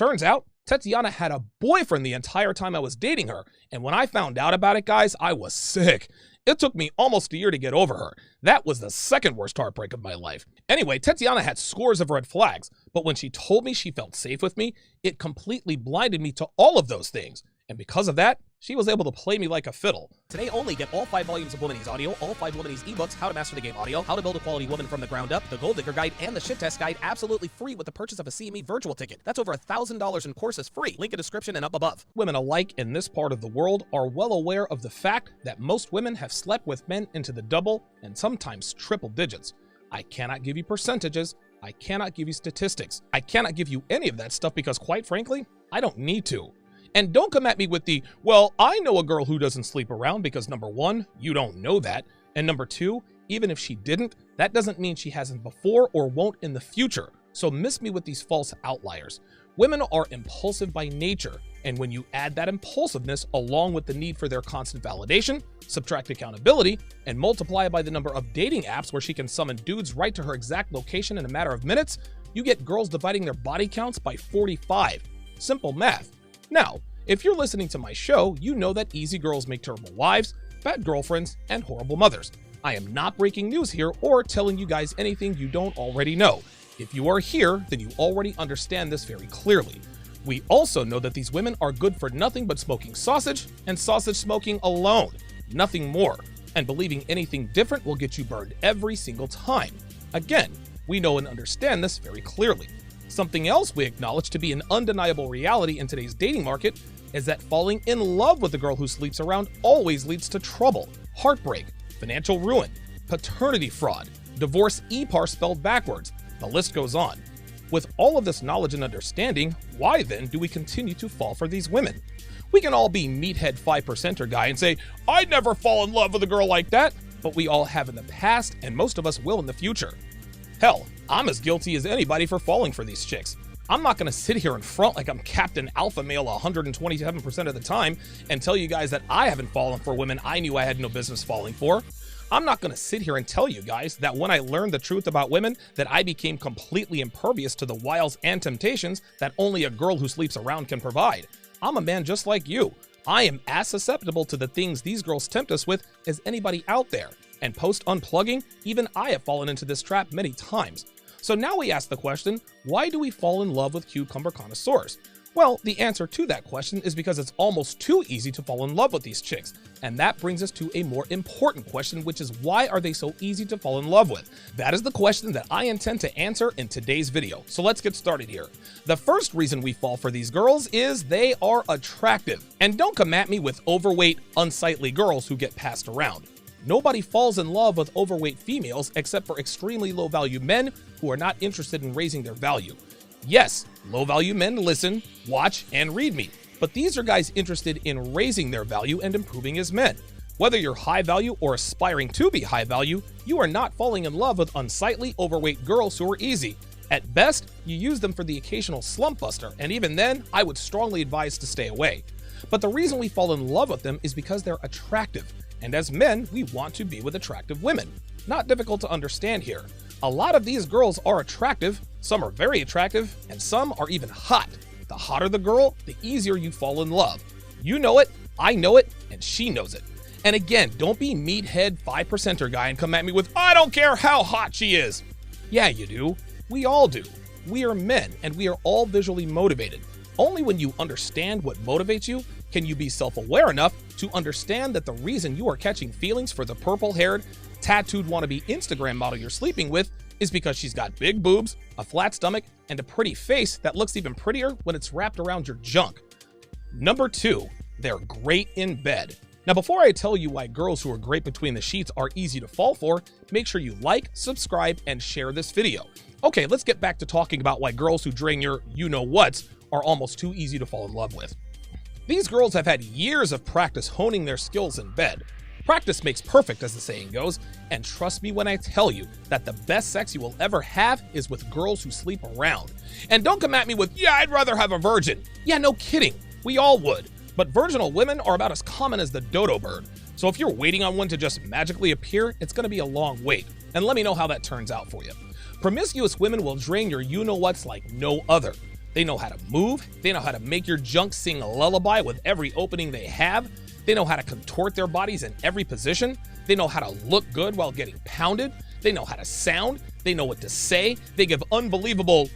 Turns out, Tatiana had a boyfriend the entire time I was dating her, and when I found out about it, guys, I was sick. It took me almost a year to get over her. That was the second worst heartbreak of my life. Anyway, Tatiana had scores of red flags, but when she told me she felt safe with me, it completely blinded me to all of those things. And because of that, she was able to play me like a fiddle. Today only, get all 5 volumes of Womanese audio, all 5 Womanese ebooks, How to Master the Game audio, How to Build a Quality Woman from the Ground Up, the Gold Digger Guide, and the Shit Test Guide absolutely free with the purchase of a CME virtual ticket. That's over $1,000 in courses free. Link in description and up above. Women alike in this part of the world are well aware of the fact that most women have slept with men into the double and sometimes triple digits. I cannot give you percentages. I cannot give you statistics. I cannot give you any of that stuff because, quite frankly, I don't need to. And don't come at me with the, well, I know a girl who doesn't sleep around, because number one, you don't know that. And number two, even if she didn't, that doesn't mean she hasn't before or won't in the future. So miss me with these false outliers. Women are impulsive by nature. And when you add that impulsiveness along with the need for their constant validation, subtract accountability, and multiply it by the number of dating apps where she can summon dudes right to her exact location in a matter of minutes, you get girls dividing their body counts by 45. Simple math. Now, if you're listening to my show, you know that easy girls make terrible wives, bad girlfriends, and horrible mothers. I am not breaking news here or telling you guys anything you don't already know. If you are here, then you already understand this very clearly. We also know that these women are good for nothing but smoking sausage and sausage smoking alone, nothing more. And believing anything different will get you burned every single time. Again, we know and understand this very clearly. Something else we acknowledge to be an undeniable reality in today's dating market is that falling in love with the girl who sleeps around always leads to trouble, heartbreak, financial ruin, paternity fraud, divorce e-par spelled backwards. The list goes on. With all of this knowledge and understanding, why then do we continue to fall for these women? We can all be meathead 5%er guy and say, I'd never fall in love with a girl like that, but we all have in the past and most of us will in the future. Hell, I'm as guilty as anybody for falling for these chicks. I'm not gonna sit here and front like I'm Captain Alpha Male 127% of the time and tell you guys that I haven't fallen for women I knew I had no business falling for. I'm not gonna sit here and tell you guys that when I learned the truth about women, that I became completely impervious to the wiles and temptations that only a girl who sleeps around can provide. I'm a man just like you. I am as susceptible to the things these girls tempt us with as anybody out there. And post-unplugging, even I have fallen into this trap many times. So now we ask the question, why do we fall in love with cucumber connoisseurs? Well, the answer to that question is because it's almost too easy to fall in love with these chicks. And that brings us to a more important question, which is why are they so easy to fall in love with? That is the question that I intend to answer in today's video. So let's get started here. The first reason we fall for these girls is they are attractive. And don't come at me with overweight, unsightly girls who get passed around. Nobody falls in love with overweight females except for extremely low-value men who are not interested in raising their value. Yes, low-value men listen, watch, and read me, but these are guys interested in raising their value and improving as men. Whether you're high value or aspiring to be high value, you are not falling in love with unsightly, overweight girls who are easy. At best, you use them for the occasional slump buster, and even then, I would strongly advise to stay away. But the reason we fall in love with them is because they're attractive. And as men, we want to be with attractive women. Not difficult to understand here. A lot of these girls are attractive, some are very attractive, and some are even hot. The hotter the girl, the easier you fall in love. You know it, I know it, and she knows it. And again, don't be meathead 5%er guy and come at me with, I don't care how hot she is. Yeah, you do. We all do. We are men, and we are all visually motivated. Only when you understand what motivates you can you be self-aware enough to understand that the reason you are catching feelings for the purple-haired, tattooed wannabe Instagram model you're sleeping with is because she's got big boobs, a flat stomach, and a pretty face that looks even prettier when it's wrapped around your junk. Number 2, they're great in bed. Now, before I tell you why girls who are great between the sheets are easy to fall for, make sure you like, subscribe, and share this video. Okay, let's get back to talking about why girls who drain your you-know-whats are almost too easy to fall in love with. These girls have had years of practice honing their skills in bed. Practice makes perfect, as the saying goes, and trust me when I tell you that the best sex you will ever have is with girls who sleep around. And don't come at me with, yeah, I'd rather have a virgin. Yeah, no kidding, we all would. But virginal women are about as common as the dodo bird. So if you're waiting on one to just magically appear, it's gonna be a long wait. And let me know how that turns out for you. Promiscuous women will drain your you-know-whats like no other. They know how to move. They know how to make your junk sing a lullaby with every opening they have. They know how to contort their bodies in every position. They know how to look good while getting pounded. They know how to sound. They know what to say. They give unbelievable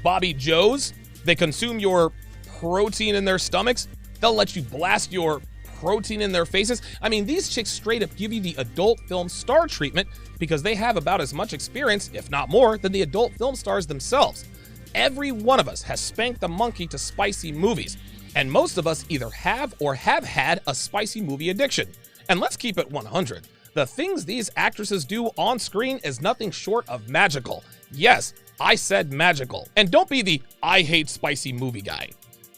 Bobby Joes. They consume your protein in their stomachs. They'll let you blast your protein in their faces. I mean, these chicks straight up give you the adult film star treatment because they have about as much experience, if not more, than the adult film stars themselves. Every one of us has spanked the monkey to spicy movies, and most of us either have or have had a spicy movie addiction. And let's keep it 100. The things these actresses do on screen is nothing short of magical. Yes, I said magical. And don't be the I hate spicy movie guy.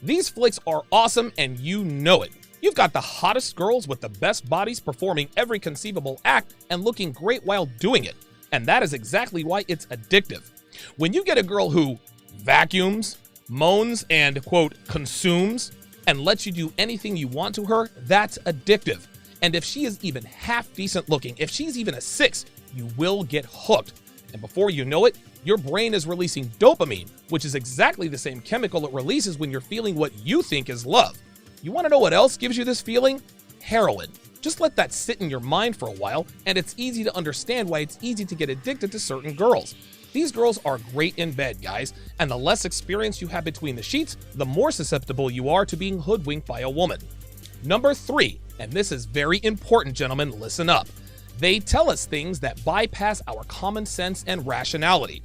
These flicks are awesome and you know it. You've got the hottest girls with the best bodies performing every conceivable act and looking great while doing it. And that is exactly why it's addictive. When you get a girl who vacuums, moans, and, quote, consumes, and lets you do anything you want to her, that's addictive. And if she is even half decent looking, if she's even a 6, you will get hooked. And before you know it, your brain is releasing dopamine, which is exactly the same chemical it releases when you're feeling what you think is love. You want to know what else gives you this feeling? Heroin. Just let that sit in your mind for a while, and it's easy to understand why it's easy to get addicted to certain girls. These girls are great in bed, guys, and the less experience you have between the sheets, the more susceptible you are to being hoodwinked by a woman. Number 3, and this is very important, gentlemen, listen up. They tell us things that bypass our common sense and rationality.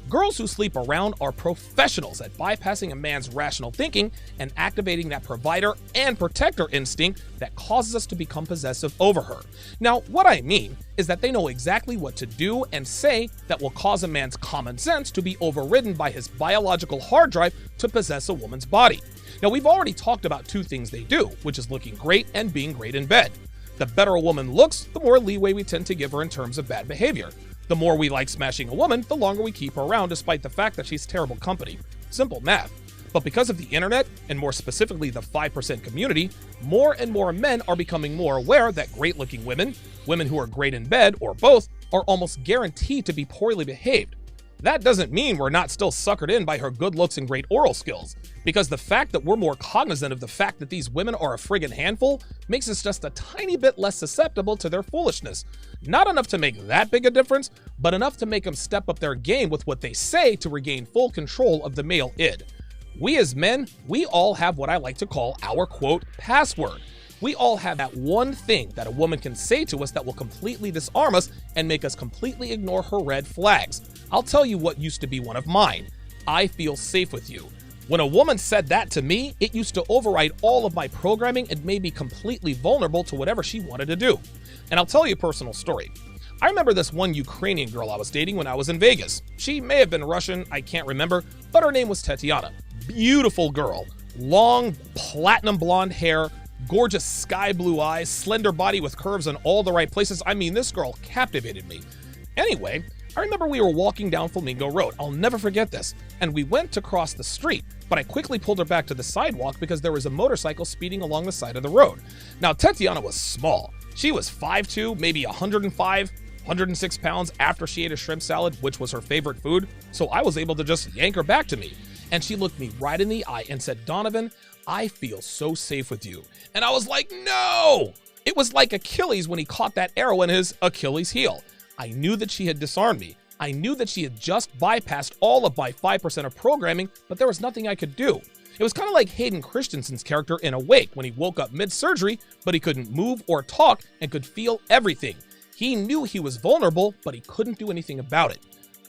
Girls who sleep around are professionals at bypassing a man's rational thinking and activating that provider and protector instinct that causes us to become possessive over her. Now, what I mean is that they know exactly what to do and say that will cause a man's common sense to be overridden by his biological hard drive to possess a woman's body. Now, we've already talked about 2 things they do, which is looking great and being great in bed. The better a woman looks, the more leeway we tend to give her in terms of bad behavior. The more we like smashing a woman, the longer we keep her around despite the fact that she's terrible company. Simple math. But because of the internet, and more specifically the 5% community, more and more men are becoming more aware that great-looking women, women who are great in bed, or both, are almost guaranteed to be poorly behaved. That doesn't mean we're not still suckered in by her good looks and great oral skills, because the fact that we're more cognizant of the fact that these women are a friggin' handful makes us just a tiny bit less susceptible to their foolishness. Not enough to make that big a difference, but enough to make them step up their game with what they say to regain full control of the male id. We as men, we all have what I like to call our, quote, password. We all have that one thing that a woman can say to us that will completely disarm us and make us completely ignore her red flags. I'll tell you what used to be one of mine. I feel safe with you. When a woman said that to me, it used to override all of my programming and made me completely vulnerable to whatever she wanted to do. And I'll tell you a personal story. I remember this one Ukrainian girl I was dating when I was in Vegas. She may have been Russian, I can't remember, but her name was Tatiana. Beautiful girl. Long, platinum blonde hair, gorgeous sky blue eyes, slender body with curves in all the right places. I mean, this girl captivated me. Anyway, I remember we were walking down Flamingo Road. I'll never forget this. And we went to cross the street, but I quickly pulled her back to the sidewalk because there was a motorcycle speeding along the side of the road. Now, Tatiana was small. She was 5'2", maybe 105, 106 pounds after she ate a shrimp salad, which was her favorite food. So I was able to just yank her back to me. And she looked me right in the eye and said, "Donovan, I feel so safe with you." And I was like, no! It was like Achilles when he caught that arrow in his Achilles heel. I knew that she had disarmed me. I knew that she had just bypassed all of my 5% of programming, but there was nothing I could do. It was kind of like Hayden Christensen's character in Awake when he woke up mid-surgery, but he couldn't move or talk and could feel everything. He knew he was vulnerable, but he couldn't do anything about it.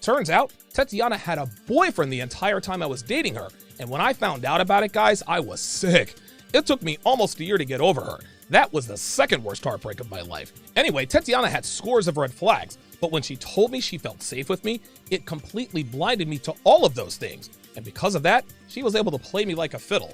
Turns out, Tatiana had a boyfriend the entire time I was dating her, and when I found out about it, guys, I was sick. It took me almost a year to get over her. That was the second worst heartbreak of my life. Anyway, Tatiana had scores of red flags, but when she told me she felt safe with me, it completely blinded me to all of those things. And because of that, she was able to play me like a fiddle.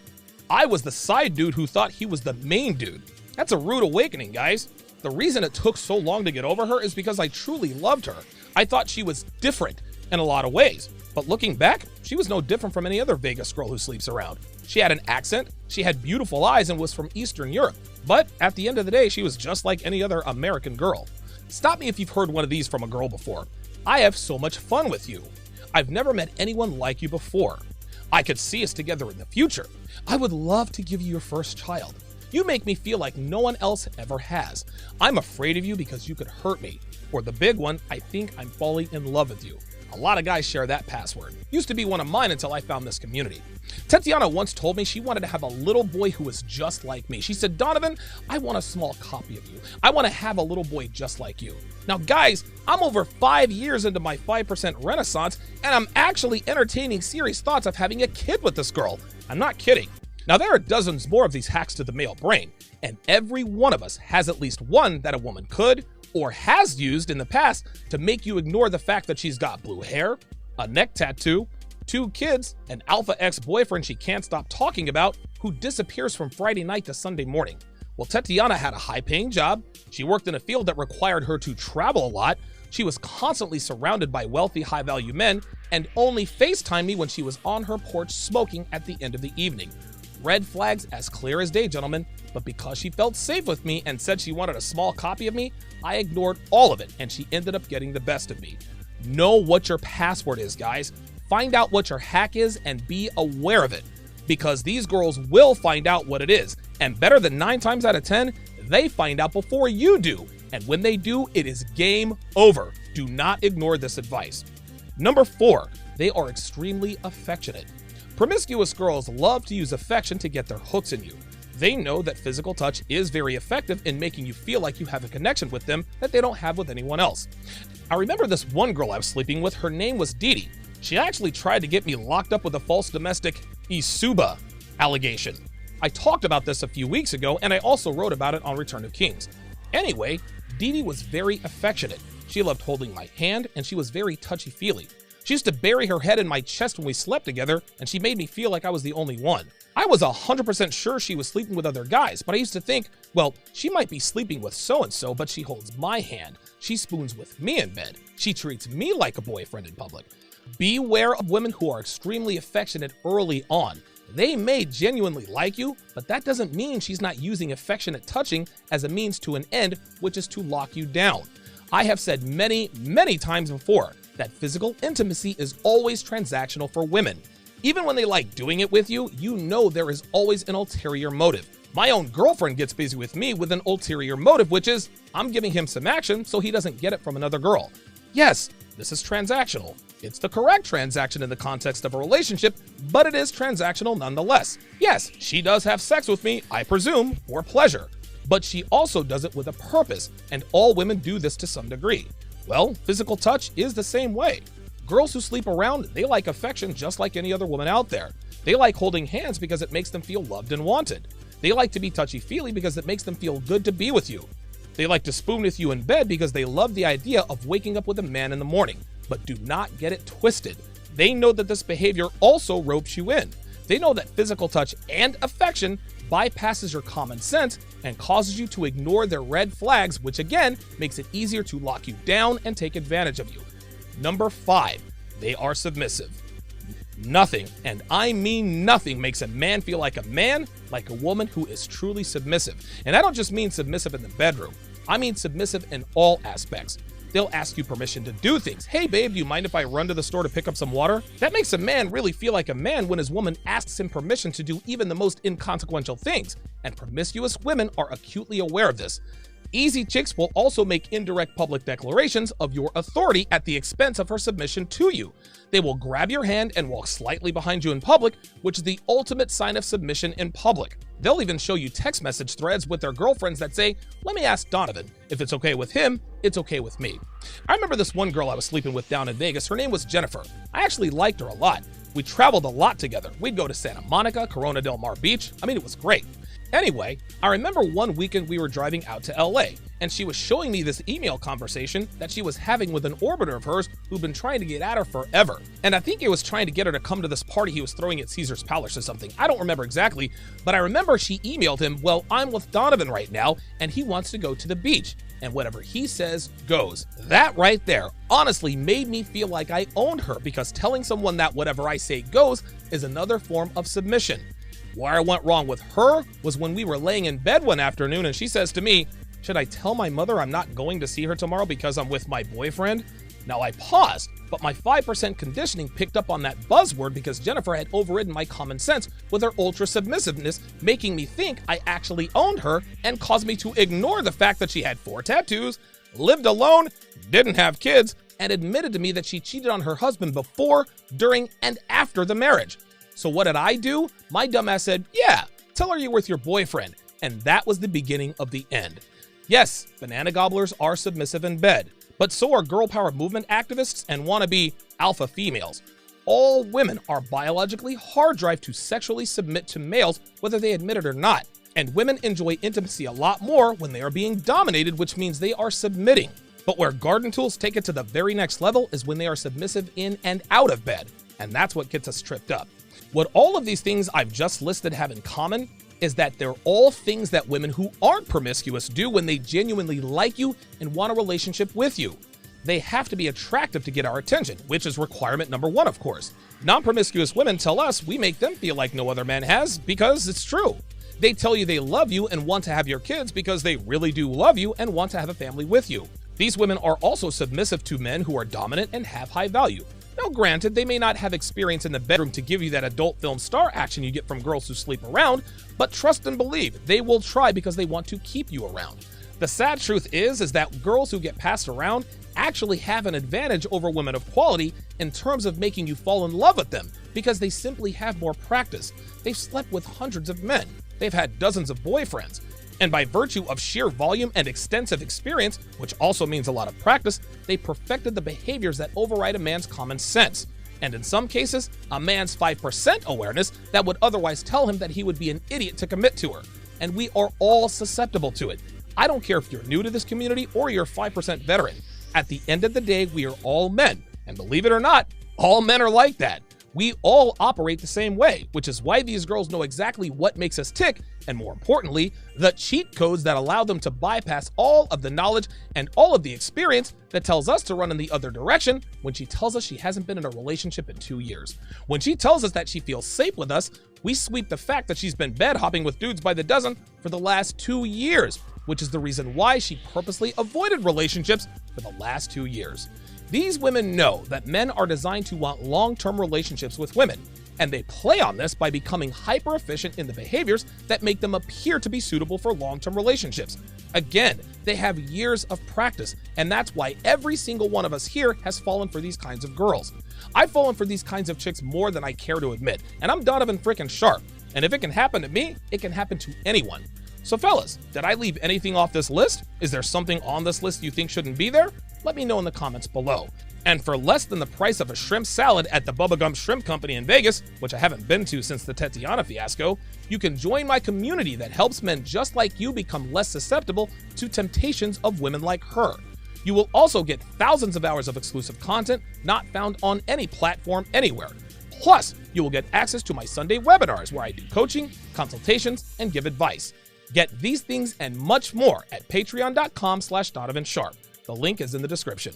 I was the side dude who thought he was the main dude. That's a rude awakening, guys. The reason it took so long to get over her is because I truly loved her. I thought she was different in a lot of ways. But looking back, she was no different from any other Vegas girl who sleeps around. She had an accent, she had beautiful eyes, and was from Eastern Europe. But at the end of the day, she was just like any other American girl. Stop me if you've heard one of these from a girl before. I have so much fun with you. I've never met anyone like you before. I could see us together in the future. I would love to give you your first child. You make me feel like no one else ever has. I'm afraid of you because you could hurt me. Or the big one, I think I'm falling in love with you. A lot of guys share that password. Used to be one of mine until I found this community. Tatiana once told me she wanted to have a little boy who was just like me. She said, Donovan, I want a small copy of you. I want to have a little boy just like you. Now, guys, I'm over 5 years into my 5% renaissance, and I'm actually entertaining serious thoughts of having a kid with this girl. I'm not kidding. Now, there are dozens more of these hacks to the male brain, and every one of us has at least one that a woman could or has used in the past to make you ignore the fact that she's got blue hair, a neck tattoo, 2 kids, an alpha ex-boyfriend she can't stop talking about who disappears from Friday night to Sunday morning. Well, Tatiana had a high-paying job, she worked in a field that required her to travel a lot, she was constantly surrounded by wealthy, high-value men, and only FaceTimed me when she was on her porch smoking at the end of the evening. Red flags as clear as day, gentlemen, but because she felt safe with me and said she wanted a small copy of me, I ignored all of it, and she ended up getting the best of me. Know what your password is, guys. Find out what your hack is and be aware of it, because these girls will find out what it is, and better than 9 times out of 10, they find out before you do, and when they do, it is game over. Do not ignore this advice. Number 4, they are extremely affectionate. Promiscuous girls love to use affection to get their hooks in you. They know that physical touch is very effective in making you feel like you have a connection with them that they don't have with anyone else. I remember this one girl I was sleeping with, her name was Dee Dee. She actually tried to get me locked up with a false domestic Isuba allegation. I talked about this a few weeks ago, and I also wrote about it on Return of Kings. Anyway, Dee Dee was very affectionate. She loved holding my hand, and she was very touchy-feely. She used to bury her head in my chest when we slept together, and she made me feel like I was the only one. I was 100% sure she was sleeping with other guys, but I used to think, well, she might be sleeping with so-and-so, but she holds my hand. She spoons with me in bed. She treats me like a boyfriend in public. Beware of women who are extremely affectionate early on. They may genuinely like you, but that doesn't mean she's not using affectionate touching as a means to an end, which is to lock you down. I have said many, many times before that physical intimacy is always transactional for women. Even when they like doing it with you, you know there is always an ulterior motive. My own girlfriend gets busy with me with an ulterior motive, which is I'm giving him some action so he doesn't get it from another girl. Yes, this is transactional. It's the correct transaction in the context of a relationship, but it is transactional nonetheless. Yes, she does have sex with me, I presume, for pleasure. But she also does it with a purpose, and all women do this to some degree. Well, physical touch is the same way. Girls who sleep around, they like affection just like any other woman out there. They like holding hands because it makes them feel loved and wanted. They like to be touchy-feely because it makes them feel good to be with you. They like to spoon with you in bed because they love the idea of waking up with a man in the morning. But do not get it twisted. They know that this behavior also ropes you in. They know that physical touch and affection bypasses your common sense and causes you to ignore their red flags, which again makes it easier to lock you down and take advantage of you. Number 5, they are submissive. Nothing, and I mean nothing, makes a man feel like a woman who is truly submissive. And I don't just mean submissive in the bedroom. I mean submissive in all aspects. They'll ask you permission to do things. Hey babe, do you mind if I run to the store to pick up some water? That makes a man really feel like a man when his woman asks him permission to do even the most inconsequential things. And promiscuous women are acutely aware of this. Easy chicks will also make indirect public declarations of your authority at the expense of her submission to you. They will grab your hand and walk slightly behind you in public, which is the ultimate sign of submission in public. They'll even show you text message threads with their girlfriends that say, let me ask Donovan. If it's okay with him, it's okay with me. I remember this one girl I was sleeping with down in Vegas. Her name was Jennifer. I actually liked her a lot. We traveled a lot together. We'd go to Santa Monica, Corona del Mar Beach. I mean, it was great. Anyway, I remember one weekend we were driving out to LA, and she was showing me this email conversation that she was having with an orbiter of hers who'd been trying to get at her forever. And I think he was trying to get her to come to this party he was throwing at Caesar's Palace or something. I don't remember exactly, but I remember she emailed him, well, I'm with Donovan right now, and he wants to go to the beach. And whatever he says goes. That right there honestly made me feel like I owned her, because telling someone that whatever I say goes is another form of submission. Where I went wrong with her was when we were laying in bed one afternoon and she says to me, should I tell my mother I'm not going to see her tomorrow because I'm with my boyfriend? Now I paused, but my 5% conditioning picked up on that buzzword because Jennifer had overridden my common sense with her ultra submissiveness, making me think I actually owned her and caused me to ignore the fact that she had 4 tattoos, lived alone, didn't have kids, and admitted to me that she cheated on her husband before, during, and after the marriage. So what did I do? My dumbass said, yeah, tell her you're with your boyfriend. And that was the beginning of the end. Yes, banana gobblers are submissive in bed, but so are girl power movement activists and wannabe alpha females. All women are biologically hard-drive to sexually submit to males, whether they admit it or not. And women enjoy intimacy a lot more when they are being dominated, which means they are submitting. But where garden tools take it to the very next level is when they are submissive in and out of bed. And that's what gets us tripped up. What all of these things I've just listed have in common is that they're all things that women who aren't promiscuous do when they genuinely like you and want a relationship with you. They have to be attractive to get our attention, which is requirement number 1, of course. Non-promiscuous women tell us we make them feel like no other man has because it's true. They tell you they love you and want to have your kids because they really do love you and want to have a family with you. These women are also submissive to men who are dominant and have high value. Now, granted, they may not have experience in the bedroom to give you that adult film star action you get from girls who sleep around, but trust and believe, they will try because they want to keep you around. The sad truth is that girls who get passed around actually have an advantage over women of quality in terms of making you fall in love with them because they simply have more practice. They've slept with hundreds of men. They've had dozens of boyfriends. And by virtue of sheer volume and extensive experience, which also means a lot of practice, they perfected the behaviors that override a man's common sense. And in some cases, a man's 5% awareness that would otherwise tell him that he would be an idiot to commit to her. And we are all susceptible to it. I don't care if you're new to this community or you're 5% veteran. At the end of the day, we are all men. And believe it or not, all men are like that. We all operate the same way, which is why these girls know exactly what makes us tick, and more importantly, the cheat codes that allow them to bypass all of the knowledge and all of the experience that tells us to run in the other direction when she tells us she hasn't been in a relationship in 2 years. When she tells us that she feels safe with us, we sweep the fact that she's been bed hopping with dudes by the dozen for the last 2 years, which is the reason why she purposely avoided relationships for the last 2 years. These women know that men are designed to want long-term relationships with women, and they play on this by becoming hyper-efficient in the behaviors that make them appear to be suitable for long-term relationships. Again, they have years of practice, and that's why every single one of us here has fallen for these kinds of girls. I've fallen for these kinds of chicks more than I care to admit, and I'm Donovan frickin' Sharpe, and if it can happen to me, it can happen to anyone. So fellas, did I leave anything off this list? Is there something on this list you think shouldn't be there? Let me know in the comments below. And for less than the price of a shrimp salad at the Bubba Gump Shrimp Company in Vegas, which I haven't been to since the Tatiana fiasco, you can join my community that helps men just like you become less susceptible to temptations of women like her. You will also get thousands of hours of exclusive content not found on any platform anywhere. Plus, you will get access to my Sunday webinars where I do coaching, consultations, and give advice. Get these things and much more at patreon.com/DonovanSharpe. The link is in the description.